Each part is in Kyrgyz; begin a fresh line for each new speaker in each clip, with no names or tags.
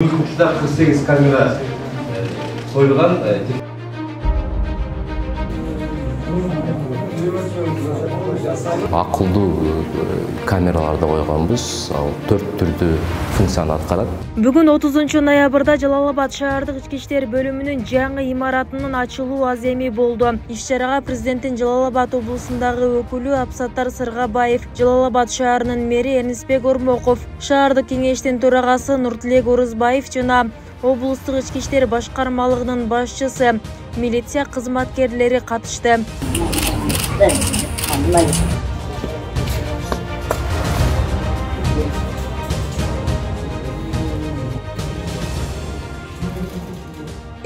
Учурда 48 камера коюлган.
Акылдуу камераларды койгонбуз. Ал 4 түрдүү функцияны аткарат.
Бүгүн 30 ноябрда Жалал-Абад шаардык ички иштер бөлүмүнүн жаңы имаратынын ачылуу аземи болду. Иш-чарага президенттин Жалал-Абад облусундагы өкүлү Абсаттар Сыргабаев, Жалал-Абад шаарынын мэри Эрнисбек Ормоков, шаардык кеңештин төрагасы Нуртилек Орузбаев жана облустук ички иштер башкармалыгынын башчысы, милиция кызматкерлери катышты.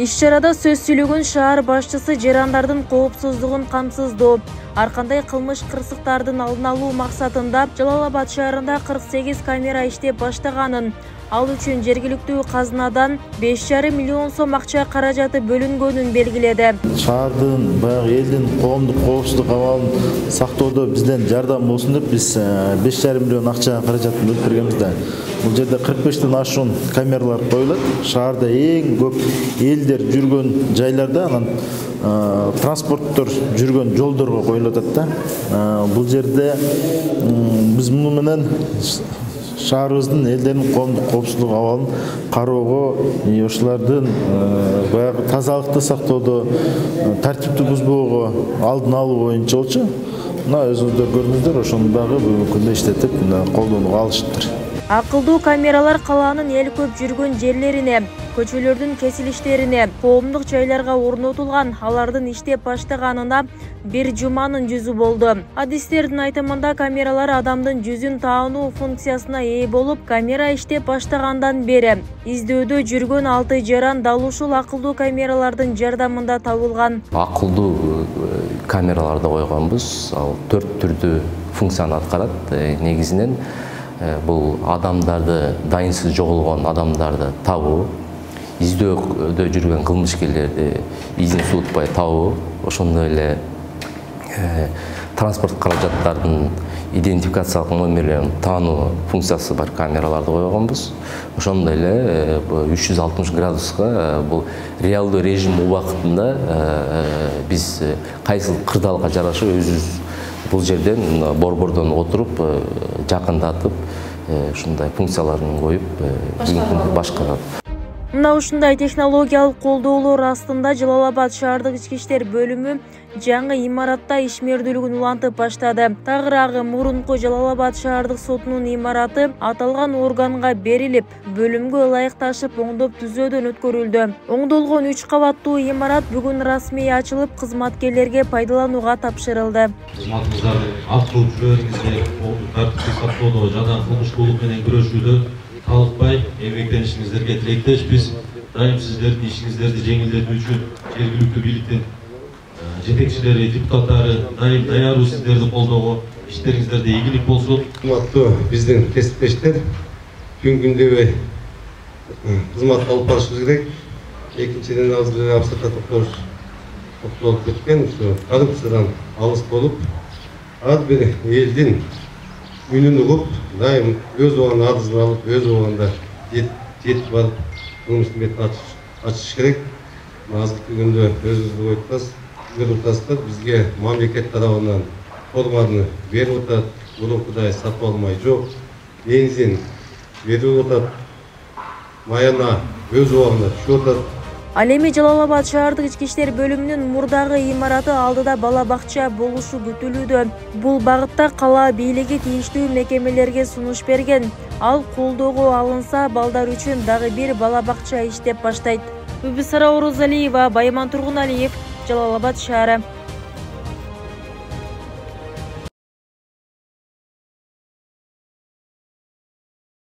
Иш-чарада сөз сүйлөгөн шаар башчысы жарандардын коопсуздугун камсыздоо, ар кандай кылмыш кырсыктардын алдын алуу максатында Жалал-Абад шаарында 48 камера иштеп баштаганын, ал үчүн жергиликтүү казынадан 5,5 миллион сом акча каражаты бөлүнгөнүн белгиледи.
Шаардын, баягы элдин коомдук коопсуздук абалын сактоодо бизден жардам болсун деп биз 5,5 миллион акча каражатын бөлүп бергенбиз да. Бул жерде 45тен ашуун камералар коюлат. Шаарда эң көп элдер жүргөн жайларда, анан транспорттор жүргөн жолдорго коюлат да. Бул жерде биз муну менен шаарыбыздын элдердин коомдук коопсуздук абалын кароого, ошолордун баягы тазалыкты сактоодо, тартипти бузбоого алдын алуу боюнча болчу. Мына өзүңүздөр көрдүңүздөр, ошону дагы бүгүнкү күндө иштетип, колдонууга алышыптыр.
Акылдуу камералар калаанын эл көп жүргөн жерлерине, көчөлөрдүн кесилиштерине, коомдук жайларга орнотулган, алардын иштеп баштаганына бир жуманын жүзү болду. Адистердин айтымында камералар адамдын жүзүн таануу функциясына ээ болуп, камера иштеп баштагандан бери издөөдө жүргөн 6 жаран дал ушул акылдуу камералардын жардамында табылган.
Акылдуу камераларды койгонбуз. Ал 4 түрдүү функцияны аткарат. Негизинен бул адамдарды, дайынсыз жоголгон адамдарды табуу, издөөдө жүргөн кылмышкерлерди изин суутпай табуу, ошондой эле транспорт каражаттардын идентификациялык номерлерин таануу функциясы бар камераларды койгонбуз. Ошондой эле 360 градуска бул реалдуу режим убакытында биз кайсыл кырдаалга жараша өзүбүз бул жерден борбордон отуруп жакындатып ушундай функцияларын коюп башкарат.
Мына ушундай технологиялык колдоолор астында Жалал-Абад шаардык ички иштер бөлүмү жаңы имаратта ишмердүүлүгүн улантып баштады. Тагыраагы мурунку Жалал-Абад шаардык сотунун имараты аталган органга берилип, бөлүмгө ылайыкташып оңдоп түзөөдөн өткөрүлдү. Оңдолгон 3 кабаттуу имарат бүгүн расмий ачылып, кызматкерлерге пайдаланууга тапшырылды.
Кызматыңыздарды ак кылып жүргөнүңүзгө, тартипти сактоодо жана кылмыштуулук менен күрөшүүдө талыкпай эмгектенишиңиздерге тилектешпиз. Дайым сиздердин ишиңиздерди жеңилдетүү үчүн жергиликтүү бийликтин жетекчилери, депутаттары дайым даярбыз сиздерди колдоого. Иштериңиздерде ийгилик болсун. Урматтуу биздин кесиптештер, күнгүндөгү кызмат алып барышыбыз керек. Экинчиден азыр Абсаттар токтолуп кеткен, ушу коррупциядан алыс болуп, ар бир элдин үнүн угуп, дайым өз убагында адызын алып, өз убагында жетип барып, кылмыштын бетин ачыш керек. Азыркы күндө өзүбүздү отасыздар, бизге мамлекет тарабынан форманы берип атат, мурункудай сатып алмай жок, бензин берип атат, маяна өз убагында түшүп атат.
Ал эми Жалал-Абад шаардык ички иштер бөлүмүнүн мурдагы имараты алдыда бала бакча болушу күтүлүүдө. Бул багытта кала бийлиги тийиштүү мекемелерге сунуш берген. Ал колдоого алынса, балдар үчүн дагы бир бала бакча иштеп баштайт. Бүбүсара Орозалиева, Байман Тургуналиев, Жалал-Абад шаары.